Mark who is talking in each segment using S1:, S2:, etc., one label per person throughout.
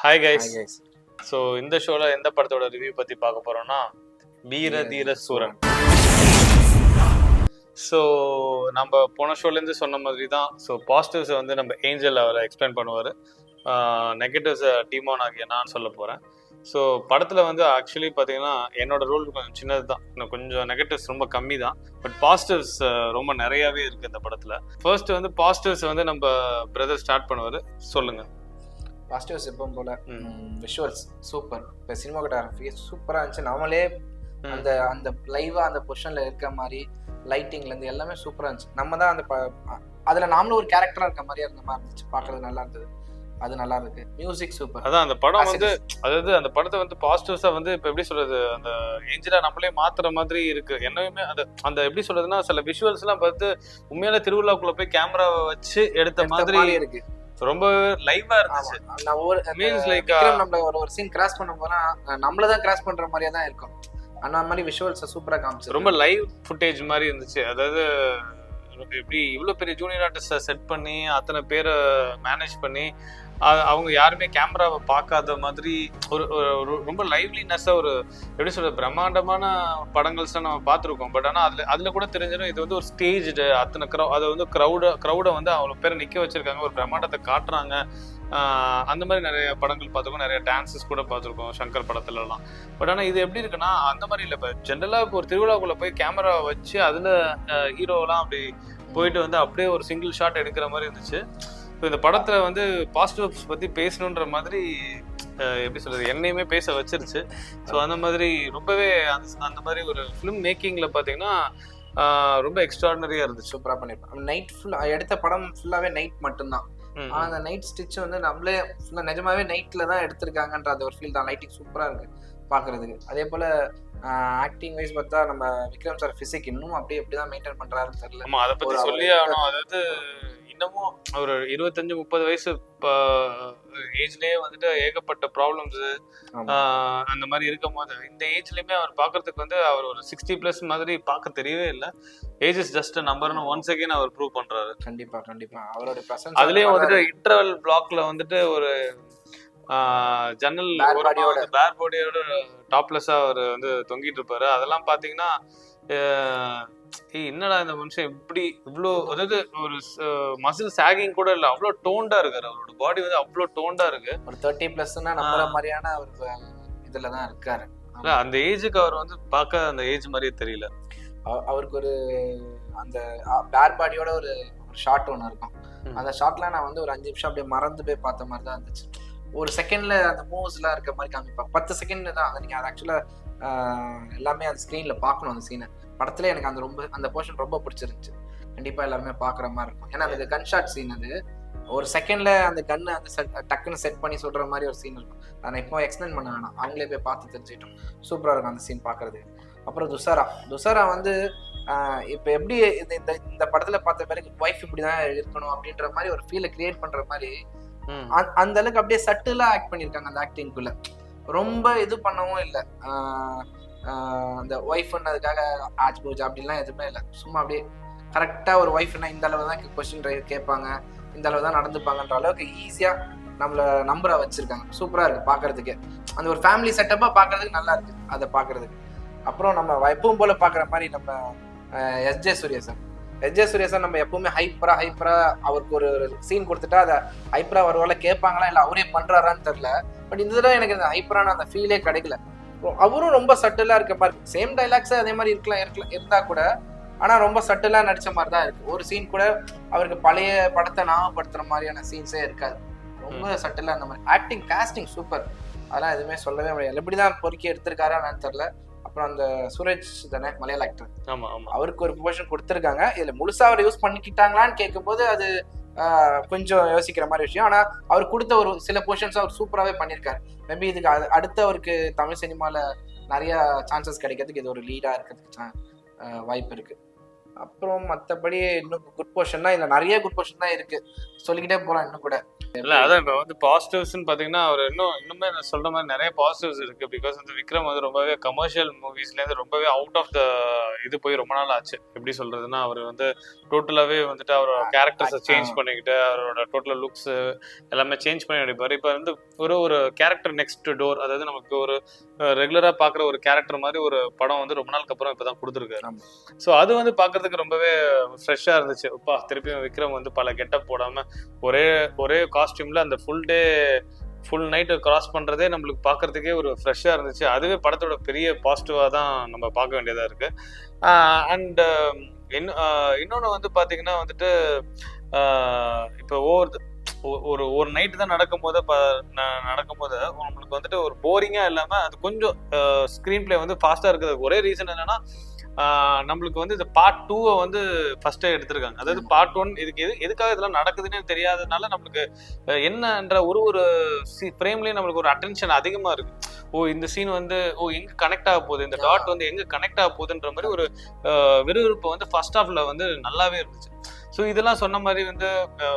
S1: Hi guys. So இந்த ஷோவில் எந்த படத்தோட ரிவ்யூ பற்றி பார்க்க போகிறோம்னா வீர தீர சூரன். ஸோ நம்ம போன ஷோலேருந்து சொன்ன மாதிரி தான். ஸோ பாசிட்டிவ்ஸை வந்து நம்ம ஏஞ்சல் அவரை எக்ஸ்பிளைன் பண்ணுவார், நெகட்டிவ்ஸை டீமான் ஆகிய நான் சொல்ல போகிறேன். ஸோ படத்தில் வந்து ஆக்சுவலி பார்த்தீங்கன்னா என்னோட ரோல் கொஞ்சம் சின்னது தான், இன்னும் கொஞ்சம் நெகட்டிவ்ஸ் ரொம்ப கம்மி தான். பட் பாசிட்டிவ்ஸ் ரொம்ப நிறையாவே இருக்குது இந்த படத்தில். ஃபர்ஸ்ட் வந்து பாசிட்டிவ்ஸ் வந்து நம்ம பிரதர் ஸ்டார்ட் பண்ணுவார், சொல்லுங்கள்.
S2: பாசிட்டிவ்ஸ் எப்பவும் போல விஷுவல்ஸ் சூப்பர், இப்போ சினிமாட்டோகிராஃபி சூப்பராக இருந்துச்சு. நம்மளே அந்த அந்த லைவாக அந்த பொசிஷனில் இருக்க மாதிரி லைட்டிங்லேருந்து எல்லாமே சூப்பராக இருந்துச்சு. நம்ம தான் அந்த அதில் நாமளும் ஒரு கேரக்டராக இருக்க மாதிரியே இருந்த மாதிரி இருந்துச்சு, பார்க்குறது நல்லா இருந்தது. அது நல்லா இருக்கு. Music super.
S1: அதான் அந்த படம் வந்து, அதாவது அந்த படத்தை வந்து பாசிட்டிவ்ஸா வந்து இப்போ எப்படி சொல்றது, அந்த ஏஞ்சலா நம்மளே மாத்துற மாதிரி இருக்கு. என்னையுமே அந்த அந்த எப்படி சொல்றதுன்னா, சில விஷுவல்ஸ் எல்லாம் பார்த்து உண்மையில திருவிழாக்குள்ள போய் கேமராவை வச்சு எடுத்த மாதிரி இருக்கு, ரொம்ப லைவா இருந்துச்சு.
S2: மீன்ஸ் லைக் நம்ம ஒரு சீன் கிராஸ் பண்ண போனா நம்மள தான் கிராஸ் பண்ற மாதிரியே தான் இருக்கும். அந்த மாதிரி விஷுவல்ஸ் சூப்பரா காமிச்சு,
S1: ரொம்ப லைவ் ஃபுட்டேஜ் மாதிரி இருந்துச்சு. அதாவது எப்படி இவ்வளோ பெரிய ஜூனியர் ஆர்டிஸ்டை செட் பண்ணி அத்தனை பேரை மேனேஜ் பண்ணி அவங்க யாருமே கேமராவை பார்க்காத மாதிரி ஒரு ரொம்ப லைவ்லினஸ்ஸாக ஒரு எப்படி சொல்கிறது பிரம்மாண்டமான படங்கள்ஸ் நம்ம பார்த்துருக்கோம். பட் ஆனால் அதில் கூட தெரிஞ்சிடும் இது வந்து ஒரு ஸ்டேஜ்டு அத்தனை அதை வந்து க்ரௌடை வந்து அவ்வளோ பேரை நிற்க வச்சுருக்காங்க, ஒரு பிரம்மாண்டத்தை காட்டுறாங்க. அந்த மாதிரி நிறைய படங்கள் பார்த்துருக்கோம், நிறைய டான்ஸஸ் கூட பார்த்துருக்கோம் சங்கர் படத்துலலாம். பட் ஆனால் இது எப்படி இருக்குன்னா அந்த மாதிரி இல்லை. இப்போ ஜென்ரலாக இப்போ ஒரு திருவிழாக்குள்ளே போய் கேமரா வச்சு அதில் ஹீரோலாம் அப்படி போயிட்டு வந்து அப்படியே ஒரு சிங்கிள் ஷாட் எடுக்கிற மாதிரி இருந்துச்சு. ஸோ இந்த படத்தில் வந்து பாசிட்டிவ்ஸ் பற்றி பேசணுன்ற மாதிரி எப்படி சொல்கிறது என்னையுமே பேச வச்சிருச்சு. ஸோ அந்த மாதிரி ரொம்பவே அந்த மாதிரி ஒரு ஃபிலிம் மேக்கிங்கில் பார்த்தீங்கன்னா ரொம்ப எக்ஸ்ட்ராடனரியாக இருந்துச்சு.
S2: சூப்பராக பண்ணியிருப்பேன். நைட் ஃபுல்லாக எடுத்த படம் ஃபுல்லாகவே நைட் மட்டும்தான். அந்த நைட் ஸ்டிச் வந்து நம்மளே ஃபுல்லாக நிஜமாவே நைட்டில் தான் எடுத்திருக்காங்கன்ற அந்த ஒரு ஃபீல் தான். லைட்டிங் சூப்பராக இருக்குது பார்க்குறதுக்கு. அதே போல் ஆக்டிங் வைஸ் பார்த்தா நம்ம விக்ரம் சார் ஃபிசிக் இன்னும் அப்படியே எப்படி தான் மெயின்டைன் பண்ணுறாருன்னு தெரியல.
S1: ஆமாம், அதை பற்றி சொல்லி ஆகணும். அதாவது இன்னமும் ஒரு 25-30 வயசு ஏஜ்லேயே வந்துட்டு ஏகப்பட்ட ப்ராப்ளம்ஸ் அந்த மாதிரி இருக்கும் போது இந்த ஏஜ்லேயுமே அவர் பார்க்கறதுக்கு வந்து அவர் ஒரு 60+ மாதிரி பார்க்க தெரியவே இல்லை. ஏஜ் இஸ் ஜஸ்ட் நம்பர்னு ஒன்ஸ் அகைன் அவர் ப்ரூவ் பண்ணுறாரு.
S2: கண்டிப்பாக கண்டிப்பாக அவரோட பிரசன்ஸ்.
S1: அதுலேயும் வந்துட்டு இன்டர்வல் பிளாக்ல வந்துட்டு ஒரு ஜன்னல் பேர் பாடியோட டாப்லெஸ்ஸா அவர் வந்து தொங்கிட்டு இருப்பாரு. அதெல்லாம் பாத்தீங்கன்னா என்னடா இந்த மனுஷன் இப்படி இவ்வளோ, அதாவது ஒரு மசில் சாகிங் கூட இல்லை, அவ்வளோ டோண்டா இருக்காரு. அவரோட பாடி வந்து அவ்வளோ டோண்டா இருக்கு.
S2: ஒரு 30+னா நம்மள மாதிரியான ஒரு இதுல தான் இருக்காரு.
S1: அந்த ஏஜுக்கு அவர் வந்து பார்க்க அந்த ஏஜ் மாதிரியே தெரியல.
S2: அவருக்கு ஒரு அந்த பேர் பாடியோட ஒரு ஷாட் ஒன்று இருக்கும். அந்த ஷாட்ல நான் வந்து ஒரு 5 நிமிஷம் அப்படியே மறந்து போய் பார்த்த மாதிரி தான் இருந்துச்சு. ஒரு செகண்ட்ல அந்த மூவ்ஸ்லாம் இருக்க மாதிரி காமிப்பாங்க. 10 செகண்ட் தான் அது. நீங்கள் அது ஆக்சுவலாக எல்லாமே அந்த ஸ்க்ரீனில் பார்க்கணும். அந்த சீனை படத்துல எனக்கு அந்த போர்ஷன் ரொம்ப பிடிச்சிருந்துச்சு. கண்டிப்பாக எல்லாருமே பார்க்குற மாதிரி இருக்கும். ஏன்னா அந்த கன் ஷாட் சீன் அது ஒரு செகண்ட்ல அந்த கன்னு அந்த டக்குன்னு செட் பண்ணி சொல்கிற மாதிரி ஒரு சீன் இருக்கும். நான் இப்போ எக்ஸ்பிளைன் பண்ண வேணாம், அவங்களே போய் பார்த்து தெரிஞ்சுக்கிட்டோம். சூப்பராக இருக்கும் அந்த சீன் பார்க்குறது. அப்புறம் துஷாரா வந்து இப்போ எப்படி இந்த படத்தில் பார்த்த பிறகு ஒய்ஃப் இப்படி தான் இருக்கணும் அப்படின்ற மாதிரி ஒரு ஃபீலை கிரியேட் பண்ணுற மாதிரி அந்த அளவுக்கு அப்படியே சட்டிலாக ஆக்ட் பண்ணியிருக்காங்க. அந்த ஆக்டிங்குள்ள ரொம்ப இது பண்ணவும் இல்லை. அந்த ஒய்ஃப்ன்றதுக்காக ஆஜ் பூஜ் அப்படின்லாம் எதுவுமே இல்லை. சும்மா அப்படியே கரெக்டாக ஒரு ஒய்ஃப்னா இந்த அளவு தான் கொஸ்டின் கேட்பாங்க, இந்த அளவு தான் நடந்துப்பாங்கன்ற அளவுக்கு ஈஸியாக நம்மளை நம்பரை வச்சுருக்காங்க. சூப்பராக இருக்குது பார்க்குறதுக்கு. அந்த ஒரு ஃபேமிலி செட்டப்பாக பார்க்குறதுக்கு நல்லா இருக்குது அதை பார்க்குறதுக்கு. அப்புறம் நம்ம எப்பவும் போல் பார்க்குற மாதிரி நம்ம எஸ்ஜே சூர்யா சார் நம்ம எப்பவுமே ஹைப்பரா அவருக்கு ஒரு சீன் கொடுத்துட்டா அதை ஹைப்பரா வருவால கேட்பாங்களா இல்லை அவரே பண்றாரான்னு தெரியல. பட் இந்த தடவை எனக்கு இந்த ஹைப்பரான அந்த ஃபீலே கிடைக்கல. அவரும் ரொம்ப சட்டிலா இருக்க மாதிரி, சேம் டைலாக்ஸ் அதே மாதிரி இருந்தா கூட ஆனா ரொம்ப சட்டிலா நடிச்ச மாதிரி தான் இருக்கு. ஒரு சீன் கூட அவருக்கு பழைய படத்தை ஞாபகப்படுத்துற மாதிரியான சீன்ஸே இருக்காது. ரொம்ப சட்டிலா அந்த மாதிரி ஆக்டிங், காஸ்டிங் சூப்பர். அதெல்லாம் எதுவுமே சொல்லவே முடியாது. எப்படிதான் பொறுக்கி எடுத்திருக்காரான்னு தெரியல. அப்புறம் அந்த சுரேஷ் தானே மலையாள ஆக்டர், அவருக்கு ஒரு ப்ரொமோஷன் கொடுத்துருக்காங்க. இதுல முழுசா அவர் யூஸ் பண்ணிக்கிட்டாங்களான்னு கேட்கும்போது அது கொஞ்சம் யோசிக்கிற மாதிரி விஷயம். ஆனா அவர் கொடுத்த ஒரு சில போர்ஷன்ஸ் அவர் சூப்பராகவே பண்ணியிருக்காரு. மேபி இதுக்கு அடுத்து அவருக்கு தமிழ் சினிமால நிறைய சான்சஸ் கிடைக்கிறதுக்கு இது ஒரு லீடா இருக்கிறதுக்கு வாய்ப்பு இருக்கு. அப்புறம் மற்றபடி இன்னும் குட் போர்ஷன் தான், இல்லை நிறைய குட் போர்ஷன் தான் இருக்கு, சொல்லிக்கிட்டே போகலாம் இன்னும் கூட.
S1: இல்ல அதான் இப்போ வந்து பாசிட்டிவ்ஸ்ன்னு பாத்தீங்கன்னா அவர் இன்னுமே நான் சொல்ற மாதிரி நிறைய பாசிட்டிவ்ஸ் இருக்கு. பிகாஸ் வந்து விக்ரம் வந்து ரொம்பவே கமர்ஷியல் மூவிஸ்ல இருந்து ரொம்பவே அவுட் ஆஃப் த இது போய் ரொம்ப நாள் ஆச்சு. எப்படி சொல்றதுன்னா அவர் வந்து டோட்டலாவே வந்துட்டு அவரோட கேரக்டர்ஸை சேஞ்ச் பண்ணிக்கிட்டு அவரோட டோட்டல் லுக்ஸ் எல்லாமே சேஞ்ச் பண்ணி நடிப்பாரு. இப்போ வந்து ஒரு கேரக்டர் நெக்ஸ்ட் டோர், அதாவது நமக்கு ஒரு ரெகுலரா பாக்குற ஒரு கேரக்டர் மாதிரி ஒரு படம் வந்து ரொம்ப நாளுக்கு அப்புறம் இப்பதான் கொடுத்துருக்காரு. ஸோ அது வந்து பாக்குறதுக்கு ரொம்பவே ஃப்ரெஷ்ஷா இருந்துச்சு. அப்பா திருப்பியும் விக்ரம் வந்து பல கெட்டப் போடாம ஒரே காஸ்டியூம்ல அந்த ஃபுல் நைட் கிராஸ் பண்றதே நம்மளுக்கு பாக்குறதுக்கே ஒரு ஃப்ரெஷ்ஷா இருந்துச்சு. அதுவே படத்தோட பெரிய பாசிட்டிவா தான் நம்ம பார்க்க வேண்டியதா இருக்கு. அண்ட் இன்னொன்னு வந்து பாத்தீங்கன்னா வந்துட்டு இப்போ ஒரு நைட்டு தான் நடக்கும்போது நம்மளுக்கு வந்துட்டு ஒரு போரிங்கா இல்லாம அது கொஞ்சம் ஸ்கிரீன் பிளே வந்து ஃபாஸ்டா இருக்கிறதுக்கு ஒரே ரீசன் என்னன்னா நம்மளுக்கு வந்து இந்த பார்ட் 2 வந்து ஃபர்ஸ்டே எடுத்திருக்காங்க. அதாவது பார்ட் 1 இதுக்கு எதுக்காக இதெல்லாம் நடக்குதுன்னு தெரியாததுனால நம்மளுக்கு என்னன்ற ஒரு ஃப்ரேம்லயும் நம்மளுக்கு ஒரு அட்டென்ஷன் அதிகமா இருக்கு. இந்த சீன் வந்து எங்க கனெக்ட் ஆக போகுது, இந்த டாட் வந்து எங்க கனெக்ட் ஆக போகுதுன்ற மாதிரி ஒரு விறுவிறுப்பு வந்து ஃபர்ஸ்ட் ஹாஃப்ல வந்து நல்லாவே இருந்துச்சு. ஸோ இதெல்லாம் சொன்ன மாதிரி வந்து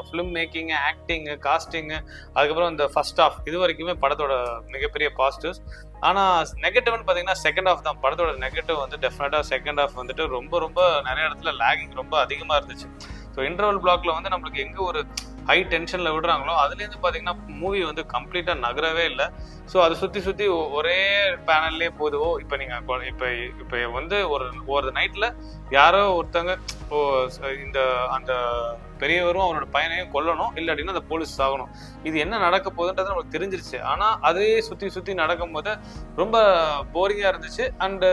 S1: ஃபிலிம் மேக்கிங், ஆக்டிங்கு, காஸ்டிங்கு, அதுக்கப்புறம் இந்த ஃபர்ஸ்ட் ஹாஃப் இது வரைக்குமே படத்தோட மிகப்பெரிய பாசிட்டிவ்ஸ். ஆனால் நெகட்டிவ்னு பார்த்தீங்கன்னா செகண்ட் ஹாஃப் தான். படத்தோட நெகட்டிவ் வந்து டெஃபினட்டாக செகண்ட் ஹாஃப் வந்துட்டு ரொம்ப நிறைய இடத்துல லேகிங் ரொம்ப அதிகமாக இருந்துச்சு. ஸோ இன்டர்வல் பிளாக்ல வந்து நம்மளுக்கு எங்கே ஒரு ஹை டென்ஷனில் விடுறாங்களோ அதுலேருந்து பார்த்தீங்கன்னா மூவி வந்து கம்ப்ளீட்டாக நகரவே இல்லை. ஸோ அதை சுற்றி ஒரே பேனல்லே போதுவோ. இப்போ நீங்கள் இப்போ வந்து ஒரு நைட்டில் யாரோ ஒருத்தங்க அந்த பெரியவரும் அவரோட பையனையும் கொல்லணும், இல்லை அப்படின்னா அந்த போலீஸ் சாகணும். இது என்ன நடக்க போகுதுன்றது நமக்கு தெரிஞ்சிருச்சு. ஆனால் அதே சுற்றி நடக்கும் போது ரொம்ப போரிங்காக இருந்துச்சு. அண்டு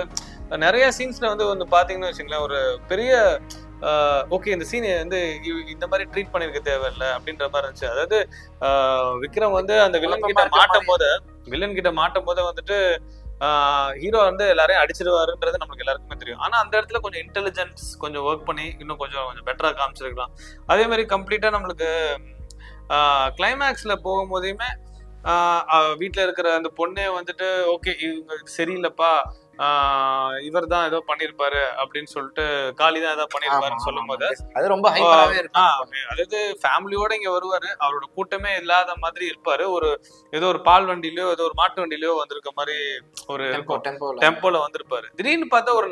S1: நிறைய சீன்ஸில் வந்து பார்த்தீங்கன்னு வச்சுங்களேன், ஒரு பெரிய ஓகே இந்த சீன் வந்து இந்த மாதிரி ட்ரீட் பண்ணிருக்க தேவையில்லை அப்படின்ற மாதிரி இருந்துச்சு. அதாவது விக்ரம் வந்து அந்த வில்லன் கிட்ட மாட்டும் போது வந்துட்டு ஹீரோ வந்து எல்லாரையும் அடிச்சிருவாருன்றது நமக்கு எல்லாருக்குமே தெரியும். ஆனா அந்த இடத்துல கொஞ்சம் இன்டெலிஜென்ஸ் கொஞ்சம் ஒர்க் பண்ணி இன்னும் கொஞ்சம் பெட்டரா காமிச்சிருக்கலாம். அதே மாதிரி கம்ப்ளீட்டா நம்மளுக்கு கிளைமேக்ஸ்ல போகும்போதையுமே வீட்டுல இருக்கிற அந்த பொண்ணே வந்துட்டு ஓகே இவங்க சரியில்லைப்பா, இவர் தான் ஏதோ பண்ணிருப்பாரு அப்படின்னு சொல்லிட்டு காளி தான் ஏதோ பண்ணிருப்பாருன்னு சொல்லும் போது
S2: அது ரொம்ப ஹைப்பராவே இருக்கு.
S1: அதாவது ஃபேமிலியோட இங்க வருவாரு, அவரோட கூட்டமே இல்லாத மாதிரி இருப்பாரு. ஏதோ ஒரு பால் வண்டியிலயோ ஏதோ ஒரு மாட்டு வண்டியிலயோ வந்திருக்க மாதிரி ஒரு டெம்போல வந்திருப்பாரு. திடீர்னு பார்த்தா ஒரு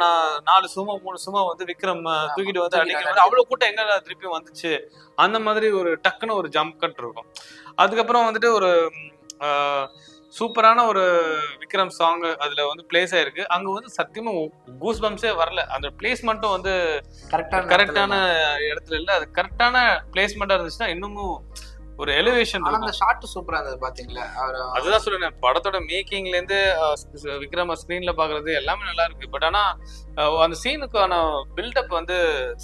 S1: 4 சுமோ 3 சுமோ வந்து விக்ரம் தூக்கிட்டு வந்து அடிக்கும். அவ்வளவு கூட்டம் எங்க திருப்பி வந்துச்சு அந்த மாதிரி ஒரு டக்குன்னு ஒரு ஜம்ப் கட் இருக்கும். அதுக்கப்புறம் வந்துட்டு ஒரு சூப்பரான ஒரு விக்ரம் சாங் அதுல வந்து பிளேஸ் ஆயிருக்கு. அங்க வந்து சத்தியமா கூஸ் பம்ப்ஸே வரல. அந்த பிளேஸ்மெண்ட்டும் வந்து கரெக்டான இடத்துல இல்ல. அது கரெக்டான பிளேஸ்மெண்டா இருந்துச்சுன்னா இன்னமும் ஒரு எலிவேஷன்.
S2: அந்த ஷாட் சூப்பரா இருந்தது பாத்தீங்களா?
S1: அதுதான் சொல்றேன், படத்தோட மேக்கிங்ல இருந்து விக்ரம ஸ்கிரீன்ல பாக்குறது எல்லாமே நல்லா இருக்கு. பட் ஆனா அந்த சீனுக்கான பில்டப் வந்து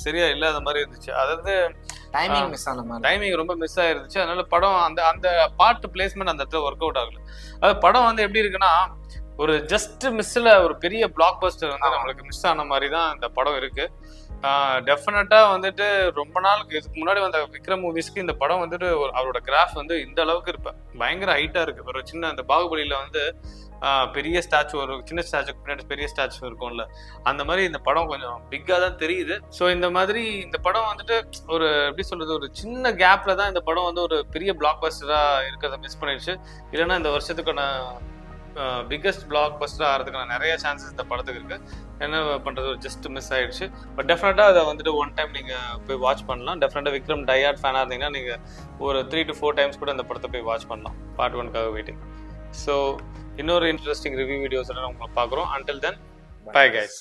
S1: சரியா இல்லாத மாதிரி இருந்துச்சு. அதாவது டைமிங் ரொம்ப மிஸ் ஆயிருந்துச்சு. அதனால படம் அந்த பார்ட் பிளேஸ்மெண்ட் அந்த இடத்துல ஒர்க் அவுட் ஆகல. அது படம் வந்து எப்படி இருக்குன்னா ஒரு ஜஸ்ட் மிஸ்ல ஒரு பெரிய பிளாக் பஸ்டர் வந்து நம்மளுக்கு மிஸ் ஆன மாதிரி தான் இந்த படம் இருக்கு. டெஃபினட்டா வந்துட்டு ரொம்ப நாளுக்கு இதுக்கு முன்னாடி வந்த விக்ரம் மூவிஸ்க்கு இந்த படம் வந்துட்டு அவரோட கிராஃப் வந்து இந்த அளவுக்கு இருப்பேன் பயங்கர ஹைட்டா இருக்கு. ஒரு சின்ன அந்த பாகுபலியில வந்து பெரிய ஸ்டாச்சு, ஒரு சின்ன ஸ்டாச்சுக்கு பின்னாடி பெரிய ஸ்டாச்சு இருக்கும்ல, அந்த மாதிரி இந்த படம் கொஞ்சம் பிக்கா தான் தெரியுது. ஸோ இந்த மாதிரி இந்த படம் வந்துட்டு ஒரு எப்படி சொல்றது, ஒரு சின்ன கேப்ல தான் இந்த படம் வந்து ஒரு பெரிய பிளாக் பஸ்டரா இருக்கிறத மிஸ் பண்ணிடுச்சு. இல்லைன்னா இந்த வருஷத்துக்கான பிக்கஸ்ட் பிளாக் பஸ்டர் ஆகிறதுக்கான நிறைய சான்சஸ் இந்த படத்துக்கு இருக்கு. என்ன பண்றது, ஜஸ்ட் மிஸ் ஆயிடுச்சு. பட் டெஃபினட்டா அதை வந்துட்டு ஒன் டைம் நீங்க போய் வாட்ச் பண்ணலாம். டெஃபினட்டா விக்ரம் டையார்ட் ஃபேனா இருந்தீங்கன்னா நீங்க ஒரு 3 to 4 times கூட இந்த படத்தை போய் வாட்ச் பண்ணலாம். பார்ட் 1க்காக வெயிட்டிங். ஸோ இன்னொரு இன்ட்ரெஸ்டிங் ரிவ்யூ வீடியோஸ் எல்லாம் உங்களை பார்க்குறோம். Until then bye guys.